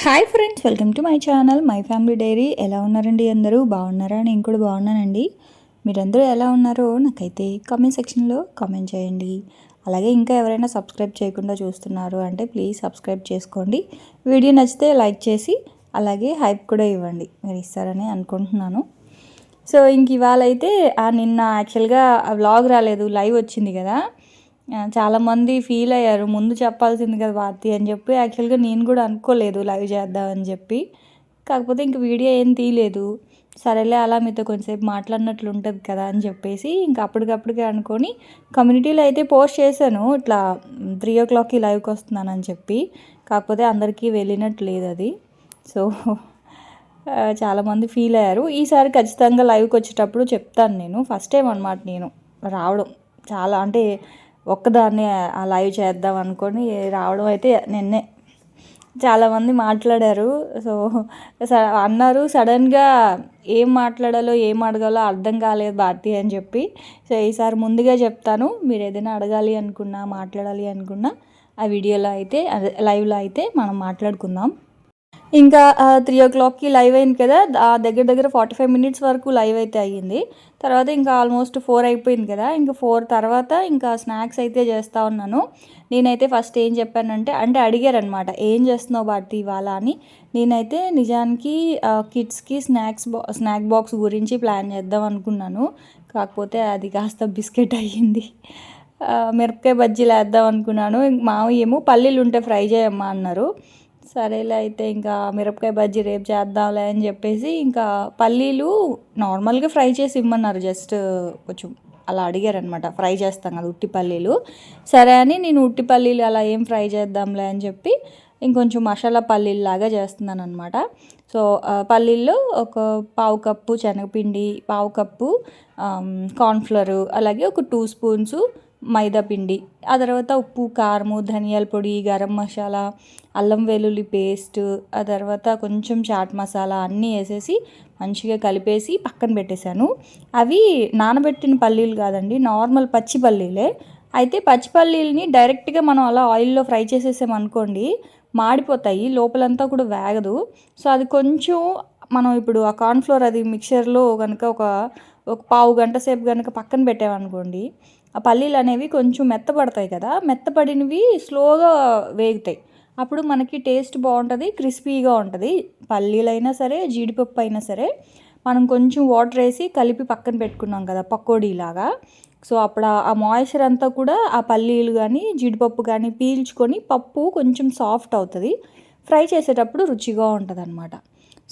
Hi friends, welcome to my channel my family dairy. ఎలా ఉన్నారండి? అందరూ బాగున్నారా? నేను కూడా బాగున్నానండి. మీరందరూ ఎలా ఉన్నారో నాకైతే కామెంట్ సెక్షన్లో కామెంట్ చేయండి. అలాగే ఇంకా ఎవరైనా సబ్స్క్రైబ్ చేయకుండా చూస్తున్నారు అంటే ప్లీజ్ సబ్స్క్రైబ్ చేసుకోండి. వీడియో నచ్చితే లైక్ చేసి అలాగే హైప్ కూడా ఇవ్వండి. మీరు ఇస్తారని అనుకుంటున్నాను. సో ఇంక ఇవాళ అయితే నిన్న యాక్చువల్గా వ్లాగ్ రాలేదు, లైవ్ వచ్చింది కదా. చాలామంది ఫీల్ అయ్యారు, ముందు చెప్పాల్సింది కదా భారతి అని చెప్పి. యాక్చువల్గా నేను కూడా అనుకోలేదు లైవ్ చేద్దామని చెప్పి. కాకపోతే ఇంక వీడియో ఏం తీయలేదు. సరేలే అలా మీతో కొంచెంసేపు మాట్లాడినట్లు ఉంటుంది కదా అని చెప్పేసి ఇంక అప్పటికప్పటికే అనుకొని కమ్యూనిటీలో అయితే పోస్ట్ చేశాను, ఇట్లా 3 o'clockకి లైవ్కి వస్తున్నానని చెప్పి. కాకపోతే అందరికీ వెళ్ళినట్టు లేదు అది. సో చాలామంది ఫీల్ అయ్యారు. ఈసారి ఖచ్చితంగా లైవ్కి వచ్చేటప్పుడు చెప్తాను. నేను ఫస్ట్ టైం అనమాట నేను రావడం. చాలా అంటే ఒక్కదాన్ని ఆ లైవ్ చేద్దాం అనుకొని రావడం అయితే నిన్నే. చాలామంది మాట్లాడారు. సో అన్నారు సడన్గా ఏం మాట్లాడాలో ఏం అడగాలో అర్థం కాలేదు భారతి అని చెప్పి. సో ఈసారి ముందుగా చెప్తాను, మీరు ఏదైనా అడగాలి అనుకున్నా మాట్లాడాలి అనుకున్నా ఆ వీడియోలో అయితే అదే లైవ్లో అయితే మనం మాట్లాడుకుందాం. ఇంకా 3 o'clockకి లైవ్ అయింది కదా, దగ్గర దగ్గర 45 minutes వరకు లైవ్ అయితే అయ్యింది. తర్వాత ఇంకా ఆల్మోస్ట్ 4 అయిపోయింది కదా. ఇంకా 4 తర్వాత ఇంకా స్నాక్స్ అయితే చేస్తూ ఉన్నాను. నేనైతే ఫస్ట్ ఏం చెప్పానంటే, అడిగారనమాట ఏం చేస్తున్నావు భారతి ఇవాళ అని. నేనైతే నిజానికి కిడ్స్కి స్నాక్ బాక్స్ గురించి ప్లాన్ చేద్దాం అనుకున్నాను. కాకపోతే అది కాస్త బిస్కెట్ అయ్యింది. మిరపకాయ బజ్జీలు వేద్దాం అనుకున్నాను. మామయ్య ఏమో పల్లీలు ఉంటే ఫ్రై చేయమ్మా అన్నారు. సరేలే అయితే ఇంకా మిరపకాయ బజ్జీ రేపు చేద్దాంలే అని చెప్పేసి ఇంకా పల్లీలు నార్మల్గా ఫ్రై చేసి ఇమ్మన్నారు. జస్ట్ కొంచెం అలా అడిగారనమాట, ఫ్రై చేస్తాం కదా ఉట్టి పల్లీలు. సరే అని నేను ఉట్టి పల్లీలు అలా ఏం ఫ్రై చేద్దాంలే అని చెప్పి ఇంకొంచెం మసాలా పల్లీలాగా చేస్తున్నాను అనమాట. సో పల్లీల్లో ఒక పావు కప్పు శనగపిండి, పావు కప్పు కార్న్ఫ్లవరు, అలాగే ఒక 2 స్పూన్స్ మైదా పిండి, ఆ తర్వాత ఉప్పు, కారము, ధనియాల పొడి, గరం మసాలా, అల్లం వెల్లుల్లి పేస్ట్, ఆ తర్వాత కొంచెం చాట్ మసాలా అన్నీ వేసేసి మంచిగా కలిపేసి పక్కన పెట్టేశాను. అవి నానబెట్టిన పల్లీలు కాదండి, నార్మల్ పచ్చి పల్లీలే. అయితే పచ్చి పల్లీలని డైరెక్ట్గా మనం అలా ఆయిల్లో ఫ్రై చేసేసామనుకోండి మాడిపోతాయి, లోపలంతా కూడా వేగదు. సో అది కొంచెం మనం ఇప్పుడు ఆ కార్న్ఫ్లోర్ అది మిక్చర్లో కనుక ఒక పావు గంట సేపు కనుక పక్కన పెట్టామనుకోండి, ఆ పల్లీలు అనేవి కొంచెం మెత్తపడతాయి కదా. మెత్తపడినవి స్లోగా వేగుతాయి. అప్పుడు మనకి టేస్ట్ బాగుంటుంది, క్రిస్పీగా ఉంటుంది. పల్లీలైనా సరే జీడిపప్పు అయినా సరే మనం కొంచెం వాటర్ వేసి కలిపి పక్కన పెట్టుకున్నాం కదా పకోడీలాగా. సో అప్పుడు ఆ మాయిశ్చర్ అంతా కూడా ఆ పల్లీలు కానీ జీడిపప్పు కానీ పీల్చుకొని పప్పు కొంచెం సాఫ్ట్ అవుతుంది. ఫ్రై చేసేటప్పుడు రుచిగా ఉంటుంది అనమాట.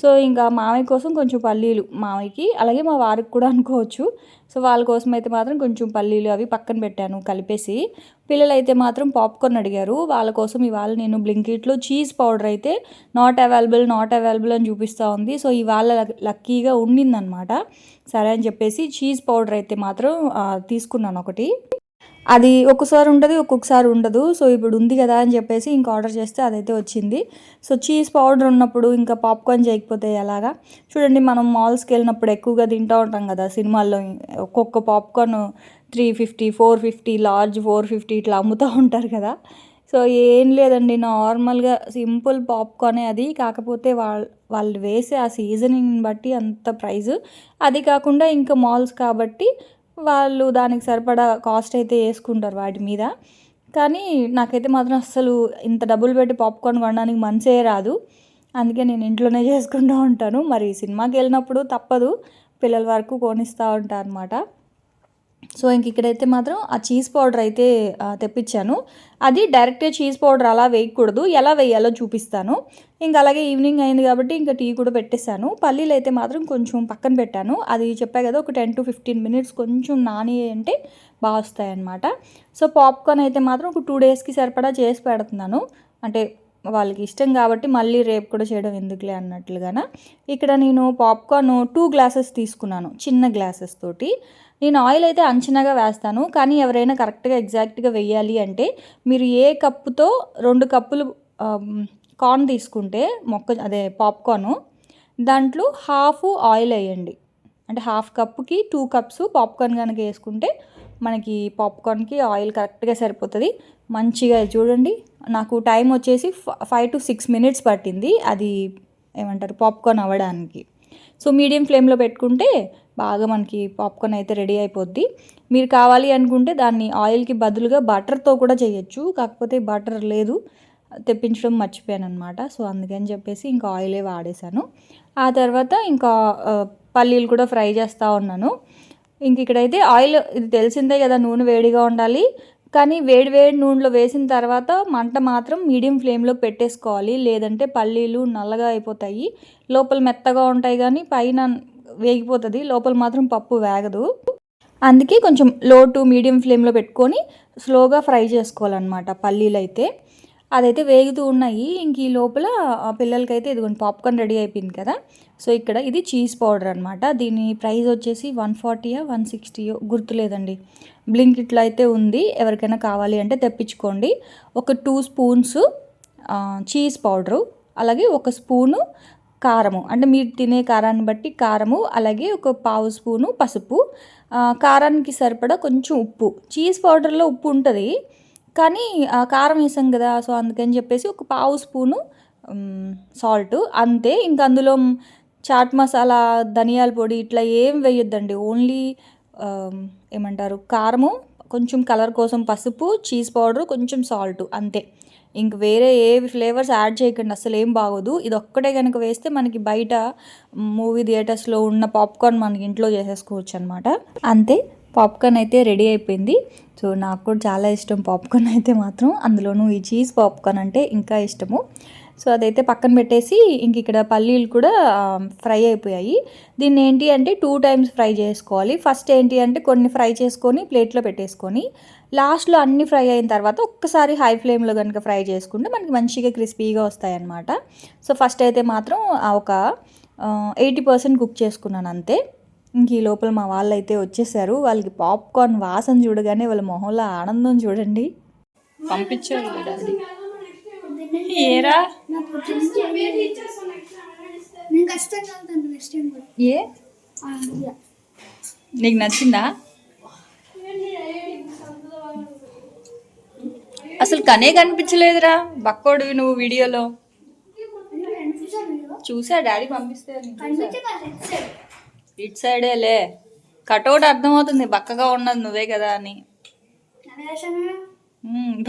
సో ఇంకా మామయ్య కోసం కొంచెం పల్లీలు, మామయ్యకి అలాగే మా వారికి కూడా అనుకోవచ్చు. సో వాళ్ళ కోసం అయితే మాత్రం కొంచెం పల్లీలు అవి పక్కన పెట్టాను కలిపేసి. పిల్లలు అయితే మాత్రం పాప్కార్న్ అడిగారు. వాళ్ళ కోసం ఇవాళ నేను బ్లింకిట్లో చీజ్ పౌడర్ అయితే నాట్ అవైలబుల్ అని చూపిస్తూ ఉంది. సో ఇవాళ లక్కీగా ఉండిందనమాట. సరే అని చెప్పేసి చీజ్ పౌడర్ అయితే మాత్రం తీసుకున్నాను ఒకటి. అది ఒక్కొక్కసారి ఉంటుంది, ఒక్కొక్కసారి ఉండదు. సో ఇప్పుడు ఉంది కదా అని చెప్పేసి ఇంకా ఆర్డర్ చేస్తే అదైతే వచ్చింది. సో చీజ్ పౌడర్ ఉన్నప్పుడు ఇంకా పాప్కార్న్ చేయకపోతే ఎలాగా? చూడండి, మనం మాల్స్కి వెళ్ళినప్పుడు ఎక్కువగా తింటూ ఉంటాం కదా సినిమాల్లో. ఒక్కొక్క పాప్కార్న్ 350, 450, లార్జ్ 450 ఇట్లా అమ్ముతూ ఉంటారు కదా. సో ఏం లేదండి, నార్మల్గా సింపుల్ పాప్కార్నే అది. కాకపోతే వాళ్ళు వేసే ఆ సీజనింగ్ని బట్టి అంత ప్రైస్. అది కాకుండా ఇంకా మాల్స్ కాబట్టి వాళ్ళు దానికి సరిపడా కాస్ట్ అయితే వేసుకుంటారు వాటి మీద. కానీ నాకైతే మాత్రం అస్సలు ఇంత డబ్బులు పెట్టి పాప్కార్న్ కొనడానికి మనసే రాదు. అందుకే నేను ఇంట్లోనే చేసుకుంటూ ఉంటాను. మరి సినిమాకి వెళ్ళినప్పుడు తప్పదు, పిల్లల వరకు కొనిస్తూ ఉంటాను అనమాట. సో ఇంక ఇక్కడైతే మాత్రం ఆ చీజ్ పౌడర్ అయితే తెప్పించాను. అది డైరెక్ట్గా చీజ్ పౌడర్ అలా వేయకూడదు, ఎలా వేయాలో చూపిస్తాను. ఇంకా అలాగే ఈవినింగ్ అయింది కాబట్టి ఇంకా టీ కూడా పెట్టేశాను. పల్లీలు అయితే మాత్రం కొంచెం పక్కన పెట్టాను. అది చెప్పా కదా, ఒక 10 to 15 minutes కొంచెం నాని అంటే బాగా వస్తాయి అన్నమాట. సో పాప్కార్న్ అయితే మాత్రం ఒక 2 daysకి సరిపడా చేసి పెడుతున్నాను. అంటే వాళ్ళకి ఇష్టం కాబట్టి మళ్ళీ రేపు కూడా చేయడం ఎందుకులే అన్నట్లుగాన. ఇక్కడ నేను పాప్కార్న్ 2 glasses తీసుకున్నాను, చిన్న గ్లాసెస్ తోటి. నేను ఆయిల్ అయితే అంచనాగా వేస్తాను, కానీ ఎవరైనా కరెక్ట్గా ఎగ్జాక్ట్గా వేయాలి అంటే మీరు ఏ కప్పుతో 2 కప్పులు కార్న్ తీసుకుంటే అదే పాప్కార్ను, దాంట్లో హాఫ్ ఆయిల్ వేయండి. అంటే హాఫ్ కప్పుకి 2 cups పాప్కార్న్ కనుక వేసుకుంటే మనకి పాప్కార్న్కి ఆయిల్ కరెక్ట్గా సరిపోతుంది. మంచిగా చూడండి, నాకు టైం వచ్చేసి 5 to 6 minutes పట్టింది అది ఏమంటారు పాప్కార్న్ అవ్వడానికి. సో మీడియం ఫ్లేమ్లో పెట్టుకుంటే బాగా మనకి పాప్కార్న్ అయితే రెడీ అయిపోద్ది. మీరు కావాలి అనుకుంటే దాన్ని ఆయిల్కి బదులుగా బటర్తో కూడా చేయొచ్చు, కాకపోతే బటర్ లేదు, తెప్పించడం మర్చిపోయాను అనమాట. సో అందుకని చెప్పేసి ఇంకా ఆయిలే వాడేశాను. ఆ తర్వాత ఇంకా పల్లీలు కూడా ఫ్రై చేస్తూ ఉన్నాను. ఇంక ఇక్కడైతే ఆయిల్ ఇది తెలిసిందే కదా, నూనె వేడిగా ఉండాలి. కానీ వేడి వేడి నూనెలో వేసిన తర్వాత మంట మాత్రం మీడియం ఫ్లేమ్లో పెట్టేసుకోవాలి, లేదంటే పల్లీలు నల్లగా అయిపోతాయి. లోపల మెత్తగా ఉంటాయి కానీ పైన వేగిపోతుంది, లోపల మాత్రం పప్పు వేగదు. అందుకే కొంచెం లో టు మీడియం ఫ్లేమ్లో పెట్టుకొని స్లోగా ఫ్రై చేసుకోవాలన్నమాట పల్లీలు అయితే. అదైతే వేగుతూ ఉన్నాయి. ఇంక ఈ లోపల పిల్లలకైతే ఇదిగోండి పాప్కార్న్ రెడీ అయిపోయింది కదా. సో ఇక్కడ ఇది చీజ్ పౌడర్ అనమాట. దీని ప్రైస్ వచ్చేసి 140 160 గుర్తులేదండి. బ్లింకిట్లో అయితే ఉంది, ఎవరికైనా కావాలి అంటే తెప్పించుకోండి. ఒక 2 స్పూన్స్ చీజ్ పౌడరు, అలాగే 1 స్పూను కారము, అంటే మీరు తినే కారాన్ని బట్టి కారము, అలాగే ఒక 1/2 స్పూను పసుపు, కారానికి సరిపడా కొంచెం ఉప్పు. చీజ్ పౌడర్లో ఉప్పు ఉంటుంది కానీ కారం వేసాం కదా, సో అందుకని చెప్పేసి ఒక 1/2 స్పూను సాల్ట్ అంతే. ఇంకా అందులో చాట్ మసాలా, ధనియాల పొడి ఇట్లా ఏం వేయొద్దండి. ఓన్లీ ఏమంటారు కారము, కొంచెం కలర్ కోసం పసుపు, చీజ్ పౌడరు, కొంచెం సాల్ట్ అంతే. ఇంక వేరే ఏ ఫ్లేవర్స్ యాడ్ చేయకండి, అసలు ఏం బాగోదు. ఇది ఒక్కటే కనుక వేస్తే మనకి బయట మూవీ థియేటర్స్లో ఉన్న పాప్కార్న్ మనకి ఇంట్లో చేసేసుకోవచ్చు అనమాట. అంతే, పాప్కార్న్ అయితే రెడీ అయిపోయింది. సో నాకు కూడా చాలా ఇష్టం పాప్కార్న్ అయితే మాత్రం, అందులోనూ ఈ చీజ్ పాప్కార్న్ అంటే ఇంకా ఇష్టము. సో అదైతే పక్కన పెట్టేసి ఇంక ఇక్కడ పల్లీలు కూడా ఫ్రై అయిపోయాయి. దీన్ని ఏంటి అంటే 2 times ఫ్రై చేసుకోవాలి. ఫస్ట్ ఏంటి అంటే కొన్ని ఫ్రై చేసుకొని ప్లేట్లో పెట్టేసుకొని లాస్ట్లో అన్నీ ఫ్రై అయిన తర్వాత ఒక్కసారి హై ఫ్లేమ్లో కనుక ఫ్రై చేసుకుంటే మనకి మంచిగా క్రిస్పీగా వస్తాయన్నమాట. సో ఫస్ట్ అయితే మాత్రం ఒక 80% కుక్ చేసుకున్నాను అంతే. ఇంక ఈ లోపల మా వాళ్ళు అయితే వచ్చేసారు. వాళ్ళకి పాప్కార్న్ వాసన చూడగానే వాళ్ళ మొహంలో ఆనందం చూడండి. పంపించారు డాడీ. ఏరా ఏ నీకు నచ్చిందా? అసలు కనే కనిపించలేదురా బక్కోడివి నువ్వు వీడియోలో. చూసా డాడీ పంపిస్తే, ఇటు సైడేలే కటౌట్ అర్థమవుతుంది, బక్కగా ఉన్నది నువ్వే కదా అని.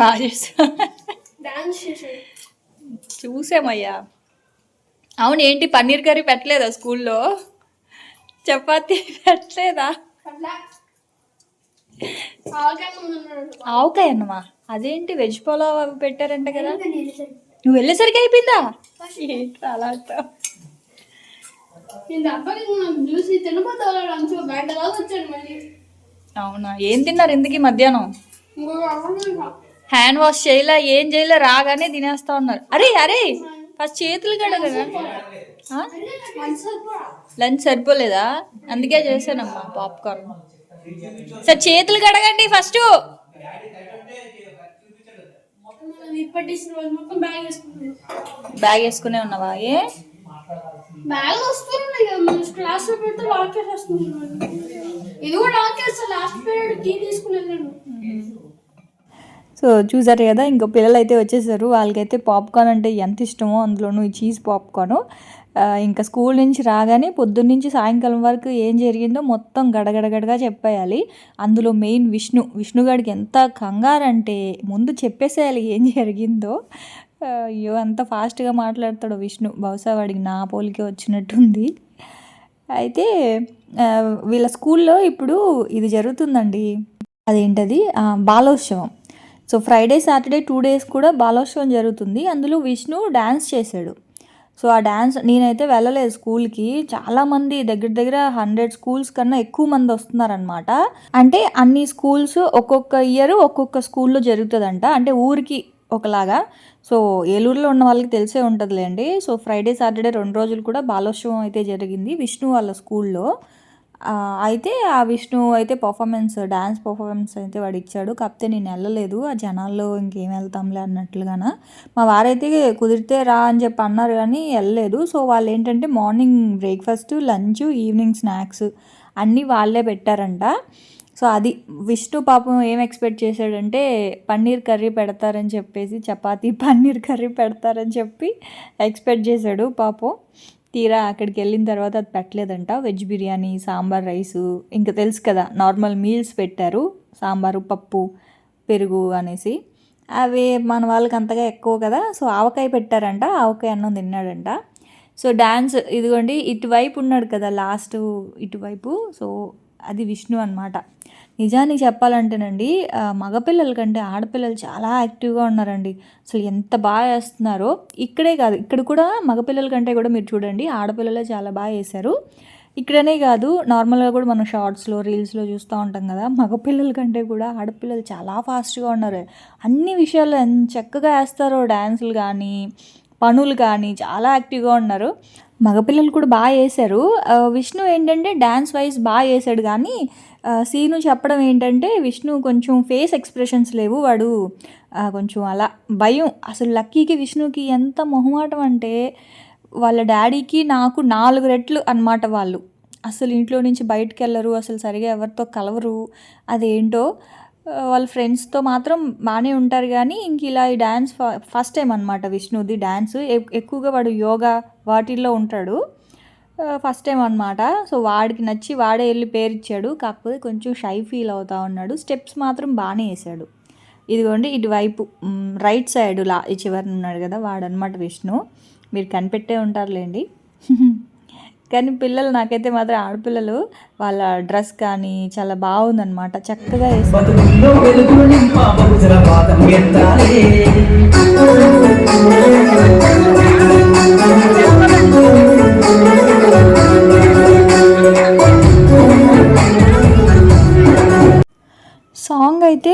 బాగా చేసా, చూసామయ్యా. అవును, ఏంటి పన్నీర్ కర్రీ పెట్టలేదా స్కూల్లో? చపాతీ పెట్టలేదా? ఆవకాయ అన్నమా? అదేంటి వెజ్ పులావ్ అవి పెట్టారంట కదా, నువ్వు వెళ్ళేసరికి అయిపోయిందా? అలా అవునా, ఏం తిన్నారు ఇందుకి మధ్యాహ్నం? హ్యాండ్ వాష్ చేయలే, ఏం చేయలే, రాగానే తినేస్తా ఉన్నారు. అరే అరే ఫస్ట్ చేతులు కడగరా. లంచ్ సరిపోలేదా? అందుకే చేశానమ్మా పాప్కార్న్. సార్ చేతులు కడగండి ఫస్ట్. బ్యాగ్ వేసుకునే ఉన్నావా? ఏ సో చూసారు కదా, ఇంకో పిల్లలు అయితే వచ్చేసారు. వాళ్ళకైతే పాప్కార్న్ అంటే ఎంత ఇష్టమో, అందులోనూ ఈ చీజ్ పాప్కార్న్. ఇంకా స్కూల్ నుంచి రాగానే పొద్దున్నుంచి సాయంకాలం వరకు ఏం జరిగిందో మొత్తం గడగడగడగా చెప్పేయాలి. అందులో మెయిన్ విష్ణుగాడికి ఎంత కంగారంటే ముందు చెప్పేసేయాలి ఏం జరిగిందో. అయ్యో అంత ఫాస్ట్గా మాట్లాడతాడు విష్ణు, బహుశా వాడికి నా పోలికే వచ్చినట్టుంది. అయితే వీళ్ళ స్కూల్లో ఇప్పుడు ఇది జరుగుతుందండి, అదేంటది బాలోత్సవం. సో ఫ్రైడే సాటర్డే 2 days కూడా బాలోత్సవం జరుగుతుంది. అందులో విష్ణు డ్యాన్స్ చేశాడు. సో ఆ డ్యాన్స్ నేనైతే వెళ్ళలేదు స్కూల్కి. చాలామంది దగ్గర దగ్గర 100 schools కన్నా ఎక్కువ మంది వస్తున్నారనమాట. అంటే అన్ని స్కూల్స్ ఒక్కొక్క ఇయర్ ఒక్కొక్క స్కూల్లో జరుగుతుందంట, అంటే ఊరికి ఒకలాగా. సో ఏలూరులో ఉన్న వాళ్ళకి తెలిసే ఉంటుందిలేండి. సో ఫ్రైడే సాటర్డే 2 రోజులు కూడా బాలోత్సవం అయితే జరిగింది విష్ణు వాళ్ళ స్కూల్లో. అయితే ఆ విష్ణు అయితే డ్యాన్స్ పర్ఫార్మెన్స్ అయితే వాడు ఇచ్చాడు. కాకపోతే నేను వెళ్ళలేదు, ఆ జనాల్లో ఇంకేం వెళ్తాంలే అన్నట్లుగాన. మా వారైతే కుదిరితే రా అని చెప్పి అన్నారు కానీ వెళ్ళలేదు. సో వాళ్ళు ఏంటంటే morning breakfast, lunch, evening snacks అన్నీ వాళ్ళే పెట్టారంట. సో అది విష్ణు పాపం ఏం ఎక్స్పెక్ట్ చేశాడంటే పన్నీర్ కర్రీ పెడతారని చెప్పేసి, చపాతీ పన్నీర్ కర్రీ పెడతారని చెప్పి ఎక్స్పెక్ట్ చేశాడు పాపం. తీరా అక్కడికి వెళ్ళిన తర్వాత అది పెట్టలేదంట. వెజ్ బిర్యానీ, సాంబార్ రైసు, ఇంకా తెలుసు కదా నార్మల్ మీల్స్ పెట్టారు, సాంబారు, పప్పు, పెరుగు అనేసి. అవి మన వాళ్ళకి అంతగా ఎక్కువ కదా, సో ఆవకాయ పెట్టారంట, ఆవకాయ అన్నం తిన్నాడంట. సో డ్యాన్స్ ఇదిగోండి ఇటువైపు ఉన్నాడు కదా లాస్ట్ ఇటువైపు, సో అది విష్ణు అనమాట. నిజానికి చెప్పాలంటేనండి మగపిల్లల కంటే ఆడపిల్లలు చాలా యాక్టివ్గా ఉన్నారండి. అసలు ఎంత బాగా వేస్తున్నారో. ఇక్కడే కాదు, ఇక్కడ కూడా మగపిల్లల కంటే కూడా మీరు చూడండి ఆడపిల్లలే చాలా బాగా వేశారు. ఇక్కడనే కాదు, నార్మల్గా కూడా మనం షార్ట్స్లో, రీల్స్లో చూస్తూ ఉంటాం కదా, మగపిల్లల కంటే కూడా ఆడపిల్లలు చాలా ఫాస్ట్గా ఉన్నారు. అన్ని విషయాల్లో ఎంత చక్కగా వేస్తారో, డ్యాన్సులు కానీ పనులు కానీ చాలా యాక్టివ్గా ఉన్నారు. మగపిల్లలు కూడా బాగా వేశారు. విష్ణు ఏంటంటే డ్యాన్స్ వైజ్ బాగా వేసాడు, కానీ సీను చెప్పడం ఏంటంటే విష్ణు కొంచెం ఫేస్ ఎక్స్ప్రెషన్స్ లేవు, వాడు కొంచెం అలా భయం. అసలు లక్కీకి విష్ణుకి ఎంత మొహమాటం అంటే వాళ్ళ డాడీకి నాకు 4 రెట్లు అనమాట. వాళ్ళు అసలు ఇంట్లో నుంచి బయటకు వెళ్ళరు, అసలు సరిగా ఎవరితో కలవరు. అదేంటో వాళ్ళ ఫ్రెండ్స్తో మాత్రం బాగానే ఉంటారు, కానీ ఇంక ఇలా ఈ డ్యాన్స్ ఫస్ట్ టైం అనమాట విష్ణుది డ్యాన్స్. ఎక్కువగా వాడు యోగా వాటిల్లో ఉంటాడు, ఫస్ట్ టైం అనమాట. సో వాడికి నచ్చి వాడే వెళ్ళి పేరు ఇచ్చాడు, కాకపోతే కొంచెం షై ఫీల్ అవుతా ఉన్నాడు. స్టెప్స్ మాత్రం బాగానే వేసాడు. ఇదిగోండి ఇటువైపు రైట్ సైడ్ ఈ చివరిన ఉన్నాడు కదా, వాడనమాట విష్ణు. మీరు కనిపెట్టే ఉంటారులేండి. కానీ పిల్లలు నాకైతే మాత్రం ఆడపిల్లలు వాళ్ళ డ్రెస్ కానీ చాలా బాగుందనమాట, చక్కగా వేస్తారు. సాంగ్ అయితే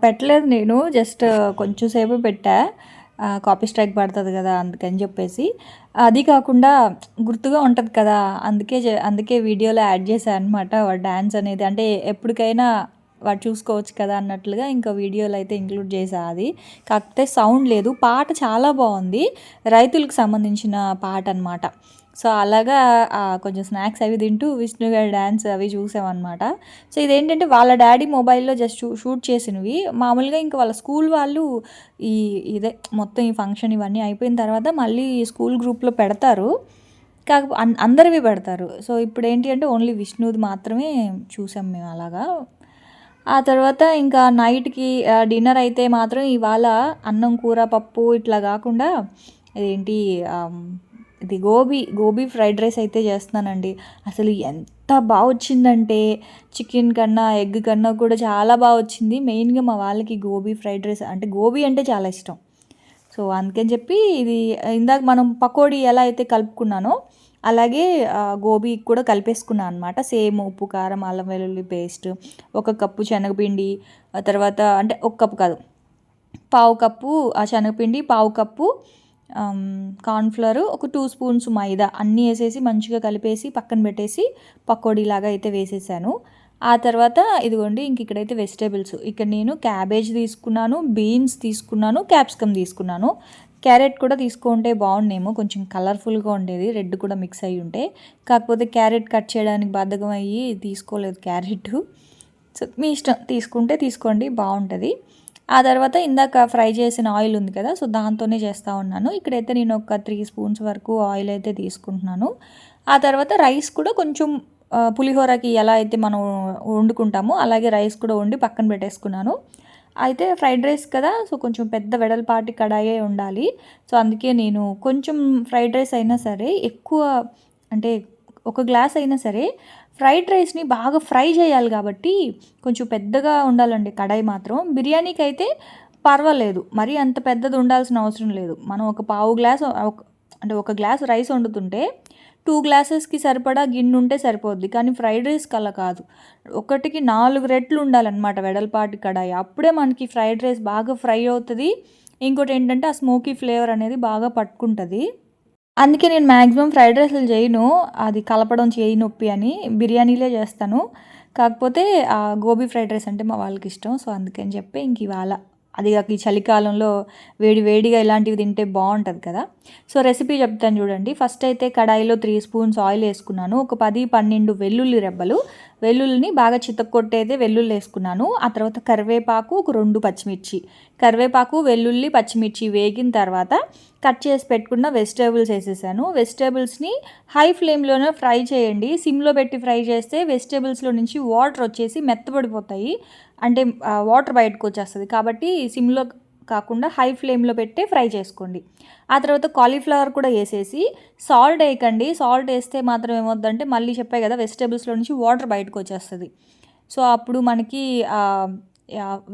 పెట్టలేదు నేను, జస్ట్ కొంచెం సేపు పెట్టా, కాపీ స్ట్రైక్ పడుతుంది కదా అందుకని చెప్పేసి. అది కాకుండా గుర్తుగా ఉంటుంది కదా, అందుకే వీడియోలో యాడ్ చేశాను అనమాట వాడు డ్యాన్స్ అనేది. అంటే ఎప్పటికైనా వాడు చూసుకోవచ్చు కదా అన్నట్లుగా ఇంకా వీడియోలో అయితే ఇంక్లూడ్ చేసా. అది కాకపోతే సౌండ్ లేదు. పాట చాలా బాగుంది, రైతులకు సంబంధించిన పాట అనమాట. సో అలాగా కొంచెం స్నాక్స్ అవి తింటూ విష్ణు గారి డ్యాన్స్ అవి చూసామన్నమాట. సో ఇదేంటంటే వాళ్ళ డాడీ మొబైల్లో జస్ట్ షూట్ చేసినవి. మామూలుగా ఇంకా వాళ్ళ స్కూల్ వాళ్ళు ఇదే మొత్తం ఈ ఫంక్షన్ ఇవన్నీ అయిపోయిన తర్వాత మళ్ళీ స్కూల్ గ్రూప్లో పెడతారు, కాకపోతే అందరివి పెడతారు. సో ఇప్పుడు ఏంటి అంటే ఓన్లీ విష్ణుది మాత్రమే చూసాం మేము అలాగా. ఆ తర్వాత ఇంకా నైట్కి డిన్నర్ అయితే మాత్రం ఇవాళ అన్నం, కూర, పప్పు ఇట్లా కాకుండా ఇదేంటి ఇది గోబీ ఫ్రైడ్ రైస్ అయితే చేస్తున్నానండి. అసలు ఎంత బాగా వచ్చిందంటే చికెన్ కన్నా ఎగ్ కన్నా కూడా చాలా బాగా వచ్చింది. మెయిన్గా మా వాళ్ళకి గోబీ ఫ్రైడ్ రైస్ అంటే గోబీ అంటే చాలా ఇష్టం. సో అందుకని చెప్పి ఇది ఇందాక మనం పకోడీ ఎలా అయితే కలుపుకున్నానో అలాగే గోబీ కూడా కలిపేసుకున్నాను అనమాట. సేమ్ ఉప్పు, కారం, అల్లం వెల్లుల్లి పేస్ట్, 1 కప్పు శనగపిండి, తర్వాత అంటే 1 కప్పు కాదు, పావు కప్పు శనగపిండి, పావు కప్పు కార్న్ఫ్లవర్, ఒక 2 స్పూన్స్ మైదా అన్నీ వేసేసి మంచిగా కలిపేసి పక్కన పెట్టేసి పకోడీలాగా అయితే వేసేసాను. ఆ తర్వాత ఇదిగోండి ఇంక ఇక్కడైతే వెజిటేబుల్స్, ఇక్కడ నేను క్యాబేజ్ తీసుకున్నాను, బీన్స్ తీసుకున్నాను, క్యాప్సికమ్ తీసుకున్నాను. క్యారెట్ కూడా తీసుకుంటే బాగుండేమో, కొంచెం కలర్ఫుల్గా ఉండేది, రెడ్ కూడా మిక్స్ అయ్యి ఉంటే. కాకపోతే క్యారెట్ కట్ చేయడానికి బద్ధకం అయ్యి తీసుకోలేదు క్యారెట్. సో మీ ఇష్టం, తీసుకుంటే తీసుకోండి బాగుంటుంది. ఆ తర్వాత ఇందాక ఫ్రై చేసిన ఆయిల్ ఉంది కదా, సో దాంతోనే చేస్తూ ఉన్నాను. ఇక్కడైతే నేను ఒక 3 స్పూన్స్ వరకు ఆయిల్ అయితే తీసుకుంటున్నాను. ఆ తర్వాత రైస్ కూడా కొంచెం పులిహోరకి ఎలా అయితే మనం వండుకుంటామో అలాగే రైస్ కూడా వండి పక్కన పెట్టేసుకున్నాను. అయితే ఫ్రైడ్ రైస్ కదా, సో కొంచెం పెద్ద వెడల్పాటి కడాయే ఉండాలి. సో అందుకే నేను కొంచెం ఫ్రైడ్ రైస్ అయినా సరే ఎక్కువ, అంటే 1 గ్లాస్ అయినా సరే ఫ్రైడ్ రైస్ని బాగా ఫ్రై చేయాలి కాబట్టి కొంచెం పెద్దగా ఉండాలండి కడాయి మాత్రం. బిర్యానీకి అయితే పర్వాలేదు, మరీ అంత పెద్దది ఉండాల్సిన అవసరం లేదు. మనం ఒక పావు గ్లాస్ అంటే 1 గ్లాస్ రైస్ వండుతుంటే 2 గ్లాసెస్కి సరిపడా గిన్నె ఉంటే సరిపోద్ది. కానీ ఫ్రైడ్ రైస్కి అలా కాదు, 1కి 4 రెట్లు ఉండాలన్నమాట వెడల్పాటి కడాయి. అప్పుడే మనకి ఫ్రైడ్ రైస్ బాగా ఫ్రై అవుతుంది. ఇంకోటి ఏంటంటే ఆ స్మోకీ ఫ్లేవర్ అనేది బాగా పట్టుకుంటుంది. అందుకే నేను మ్యాక్సిమం ఫ్రైడ్ రైస్లు చేయను, అది కలపడం చేయి నొప్పి అని, బిర్యానీలే చేస్తాను. కాకపోతే గోబీ ఫ్రైడ్ రైస్ అంటే మా వాళ్ళకి ఇష్టం. సో అందుకని చెప్పి ఇంక ఇవాళ అది కాక ఈ చలికాలంలో వేడి వేడిగా ఇలాంటివి తింటే బాగుంటుంది కదా. సో రెసిపీ చెప్తాను చూడండి. ఫస్ట్ అయితే కడాయిలో 3 స్పూన్స్ ఆయిల్ వేసుకున్నాను. ఒక 10-12 వెల్లుల్లి రెబ్బలు, వెల్లుల్లిని బాగా చితక్కొట్టేదే వెల్లుల్లి వేసుకున్నాను. ఆ తర్వాత కరివేపాకు, ఒక 2 పచ్చిమిర్చి. కరివేపాకు, వెల్లుల్లి, పచ్చిమిర్చి వేగిన తర్వాత కట్ చేసి పెట్టుకున్న వెజిటేబుల్స్ వేసేసాను. వెజిటేబుల్స్ని హై ఫ్లేమ్లోనే ఫ్రై చేయండి. సిమ్లో పెట్టి ఫ్రై చేస్తే వెజిటేబుల్స్లో నుంచి వాటర్ వచ్చేసి మెత్తబడిపోతాయి, అంటే వాటర్ బయటకు వచ్చేస్తుంది. కాబట్టి సిమ్లో కాకుండా హై ఫ్లేమ్లో పెట్టి ఫ్రై చేసుకోండి. ఆ తర్వాత కాలీఫ్లవర్ కూడా వేసేసి సాల్ట్ వేయకండి. సాల్ట్ వేస్తే మాత్రం ఏమవుతుందంటే మళ్ళీ చెప్పాయి కదా వెజిటేబుల్స్లో నుంచి వాటర్ బయటకు వచ్చేస్తుంది. సో అప్పుడు మనకి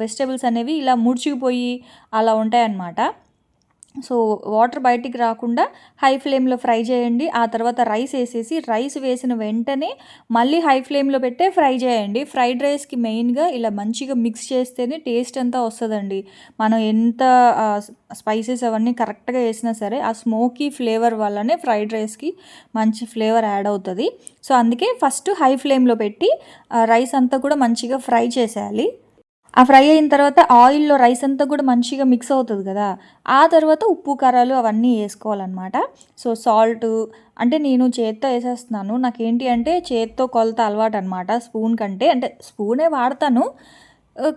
వెజిటేబుల్స్ అనేవి ఇలా ముడుచుకుపోయి అలా ఉంటాయన్నమాట. సో వాటర్ బయటికి రాకుండా హై ఫ్లేమ్లో ఫ్రై చేయండి. ఆ తర్వాత రైస్ వేసేసి రైస్ వేసిన వెంటనే మళ్ళీ హై ఫ్లేమ్లో పెట్టే ఫ్రై చేయండి. ఫ్రైడ్ రైస్కి మెయిన్గా ఇలా మంచిగా మిక్స్ చేస్తేనే టేస్ట్ అంతా వస్తుందండి. మనం ఎంత స్పైసెస్ అవన్నీ కరెక్ట్గా వేసినా సరే ఆ స్మోకీ ఫ్లేవర్ వల్లనే ఫ్రైడ్ రైస్కి మంచి ఫ్లేవర్ యాడ్ అవుతుంది. సో అందుకే ఫస్ట్ హై ఫ్లేమ్లో పెట్టి రైస్ అంతా కూడా మంచిగా ఫ్రై చేసేయాలి. ఆ ఫ్రై అయిన తర్వాత ఆయిల్లో రైస్ అంతా కూడా మంచిగా మిక్స్ అవుతుంది కదా. ఆ తర్వాత ఉప్పు కారాలు అవన్నీ వేసుకోవాలన్నమాట. సో సాల్ట్ అంటే నేను చేత్తో వేసేస్తున్నాను. నాకేంటి అంటే చేత్తో కొలత అలవాటు అనమాట, స్పూన్ కంటే. అంటే స్పూనే వాడతాను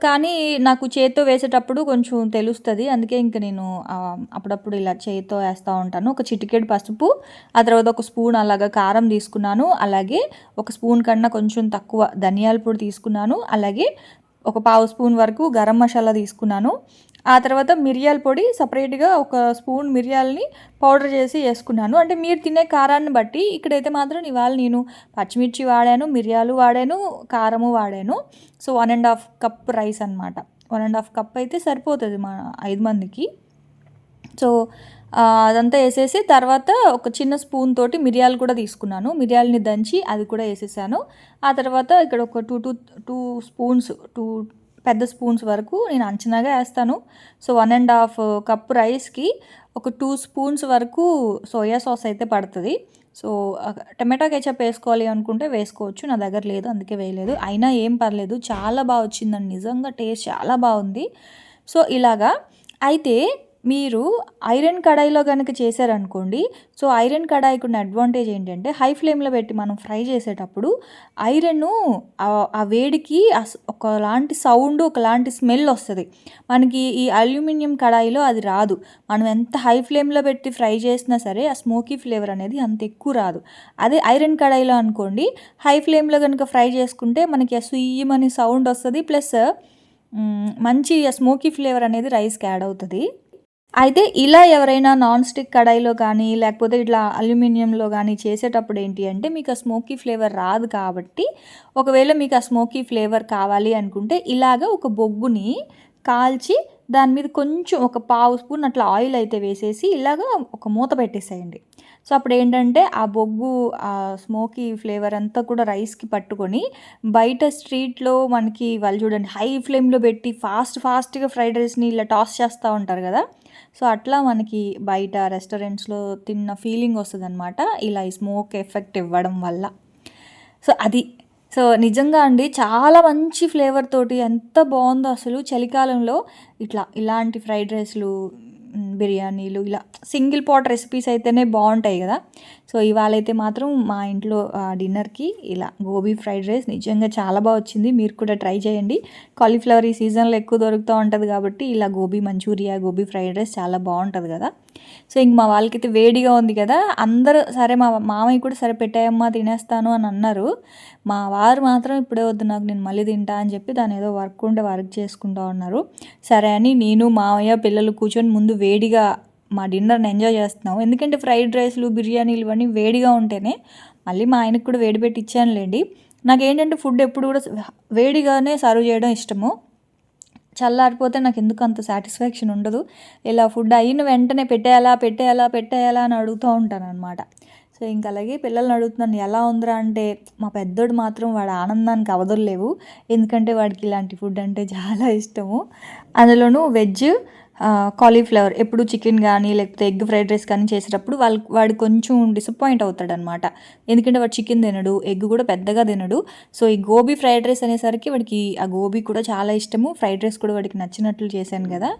కానీ నాకు చేత్తో వేసేటప్పుడు కొంచెం తెలుస్తుంది. అందుకే ఇంక నేను అప్పుడప్పుడు ఇలా చేత్తో వేస్తూ ఉంటాను. ఒక చిటికెడు పసుపు, ఆ తర్వాత ఒక స్పూన్ అలాగా కారం తీసుకున్నాను. అలాగే ఒక స్పూన్ కన్నా కొంచెం తక్కువ ధనియాల పొడి తీసుకున్నాను. అలాగే ఒక పావు స్పూన్ వరకు గరం మసాలా తీసుకున్నాను. ఆ తర్వాత మిరియాల పొడి సపరేట్గా ఒక స్పూన్ మిరియాలని పౌడర్ చేసి వేసుకున్నాను. అంటే మీరు తినే కారాన్ని బట్టి. ఇక్కడైతే మాత్రం ఇవాళ నేను పచ్చిమిర్చి వాడాను, మిరియాలు వాడాను, కారము వాడాను. సో 1.5 కప్ రైస్ అనమాట. 1.5 కప్ అయితే సరిపోతుంది మా 5 మందికి. సో అదంతా వేసేసి తర్వాత ఒక చిన్న స్పూన్ తోటి మిరియాలు కూడా తీసుకున్నాను. మిరియాలని దంచి అది కూడా వేసేసాను. ఆ తర్వాత ఇక్కడ ఒక 2 స్పూన్స్, 2 పెద్ద స్పూన్స్ వరకు నేను అంచనాగా వేస్తాను. సో 1.5 కప్ రైస్కి ఒక 2 స్పూన్స్ వరకు సోయా సాస్ అయితే పడుతుంది. సో టమాటా కెచప్ వేసుకోవాలి అనుకుంటే వేసుకోవచ్చు. నా దగ్గర లేదు, అందుకే వేయలేదు. అయినా ఏం పర్లేదు, చాలా బాగా వచ్చిందండి. నిజంగా టేస్ట్ చాలా బాగుంది. సో ఇలాగా అయితే మీరు ఐరన్ కడాయిలో కనుక చేశారనుకోండి. సో ఐరన్ కడాయికి ఉన్న అడ్వాంటేజ్ ఏంటంటే హై ఫ్లేమ్లో పెట్టి మనం ఫ్రై చేసేటప్పుడు ఐరన్ ఆ వేడికి ఒకలాంటి సౌండ్, ఒకలాంటి స్మెల్ వస్తుంది. మనకి ఈ అల్యూమినియం కడాయిలో అది రాదు. మనం ఎంత హై ఫ్లేమ్లో పెట్టి ఫ్రై చేసినా సరే ఆ స్మోకీ ఫ్లేవర్ అనేది అంత ఎక్కువ రాదు. అదే ఐరన్ కడాయిలో అనుకోండి, హై ఫ్లేమ్లో కనుక ఫ్రై చేసుకుంటే మనకి ఆ సుయ్యమని సౌండ్ వస్తుంది. ప్లస్ మంచి స్మోకీ ఫ్లేవర్ అనేది రైస్కి యాడ్ అవుతుంది. అయితే ఇలా ఎవరైనా నాన్ స్టిక్ కడాయిలో కానీ లేకపోతే ఇట్లా అల్యూమినియంలో కానీ చేసేటప్పుడు ఏంటి అంటే మీకు ఆ స్మోకీ ఫ్లేవర్ రాదు. కాబట్టి ఒకవేళ మీకు ఆ స్మోకీ ఫ్లేవర్ కావాలి అనుకుంటే ఇలాగ ఒక బొగ్గుని కాల్చి దాని మీద కొంచెం ఒక పావు స్పూన్ అట్లా ఆయిల్ అయితే వేసేసి ఇలాగ ఒక మూత పెట్టేసేయండి. సో అప్పుడు ఏంటంటే ఆ బొగ్గు ఆ స్మోకీ ఫ్లేవర్ అంతా కూడా రైస్కి పట్టుకొని బయట స్ట్రీట్లో మనకి వాళ్ళు చూడండి హై ఫ్లేమ్లో పెట్టి ఫాస్ట్గా ఫ్రైడ్ రైస్ని ఇలా టాస్ చేస్తూ ఉంటారు కదా. సో అట్లా మనకి బయట రెస్టారెంట్స్లో తిన్న ఫీలింగ్ వస్తుందన్నమాట ఇలా ఈ స్మోక్ ఎఫెక్ట్ ఇవ్వడం వల్ల. సో అది సో నిజంగా అండి చాలా మంచి ఫ్లేవర్ తోటి ఎంత బాగుందో అసలు. చలికాలంలో ఇలాంటి ఫ్రైడ్ రైస్లు, బిర్యానీలు ఇలా సింగిల్ పాట్ రెసిపీస్ అయితేనే బాగుంటాయి కదా. సో ఇవాళ అయితే మాత్రం మా ఇంట్లో డిన్నర్కి ఇలా గోబీ ఫ్రైడ్ రైస్ నిజంగా చాలా బాగా వచ్చింది. మీరు కూడా ట్రై చేయండి. కాలీఫ్లవర్ ఈ సీజన్లో ఎక్కువ దొరుకుతూ ఉంటుంది కాబట్టి ఇలా gobi manchurian, gobi fried rice చాలా బాగుంటుంది కదా. సో ఇంక మా వాళ్ళకైతే వేడిగా ఉంది కదా, అందరూ సరే మా మామయ్య కూడా సరే పెట్టాయమ్మా తినేస్తాను అని అన్నారు. మా వారు మాత్రం ఇప్పుడే వద్దు నాకు, నేను మళ్ళీ తింటా అని చెప్పి దాని ఏదో వర్క్ ఉంటే వర్క్ చేసుకుంటూ ఉన్నారు. సరే అని నేను, మామయ్య, పిల్లలు కూర్చొని ముందు వేడిగా మా డిన్నర్ని ఎంజాయ్ చేస్తున్నాం. ఎందుకంటే ఫ్రైడ్ రైస్లు, బిర్యానీలు ఇవన్నీ వేడిగా ఉంటేనే మళ్ళీ మా ఆయనకు కూడా వేడి పెట్టి ఇచ్చానులేండి. నాకేంటంటే ఫుడ్ ఎప్పుడు కూడా వేడిగానే సర్వ్ చేయడం ఇష్టము. చల్లారిపోతే నాకు ఎందుకు అంత సాటిస్ఫాక్షన్ ఉండదు. ఇలా ఫుడ్ అయిన వెంటనే పెట్టేయాలా అని అడుగుతూ ఉంటాను అనమాట. సో ఇంక అలాగే పిల్లల్ని అడుగుతున్నాను ఎలా ఉందిరా అంటే మా పెద్దోడు మాత్రం వాడి ఆనందానికి అవధులు లేవు. ఎందుకంటే వాడికి ఇలాంటి ఫుడ్ అంటే చాలా ఇష్టము. అందులోనూ వెజ్ కాలీఫ్లవర్ ఎప్పుడు చికెన్ కానీ లేకపోతే ఎగ్ ఫ్రైడ్ రైస్ కానీ చేసేటప్పుడు వాడు కొంచెం డిసప్పాయింట్ అవుతాడనమాట. ఎందుకంటే వాడు చికెన్ తినడు, ఎగ్ కూడా పెద్దగా తినడు. సో ఈ గోబీ ఫ్రైడ్ రైస్ అనేసరికి వాడికి ఆ గోబీ కూడా చాలా ఇష్టము. ఫ్రైడ్ రైస్ కూడా వాడికి నచ్చినట్లు చేశాను కదా,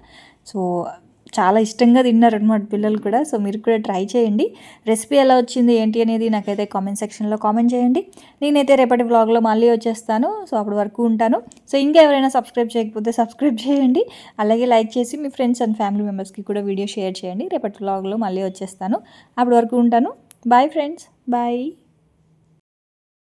సో చాలా ఇష్టంగా తిన్నారనమాట పిల్లలు కూడా. సో మీరు కూడా ట్రై చేయండి. రెసిపీ ఎలా వచ్చింది ఏంటి అనేది నాకైతే కామెంట్ సెక్షన్లో కామెంట్ చేయండి. నేనైతే రేపటి వ్లాగ్లో మళ్ళీ వచ్చేస్తాను. సో అప్పటి వరకు ఉంటాను. సో ఇంకా ఎవరైనా సబ్స్క్రైబ్ చేయకపోతే సబ్స్క్రైబ్ చేయండి. అలాగే లైక్ చేసి మీ ఫ్రెండ్స్ అండ్ ఫ్యామిలీ మెంబర్స్కి కూడా వీడియో షేర్ చేయండి. రేపటి వ్లాగ్లో మళ్ళీ వచ్చేస్తాను. అప్పటి వరకు ఉంటాను. Bye friends, bye.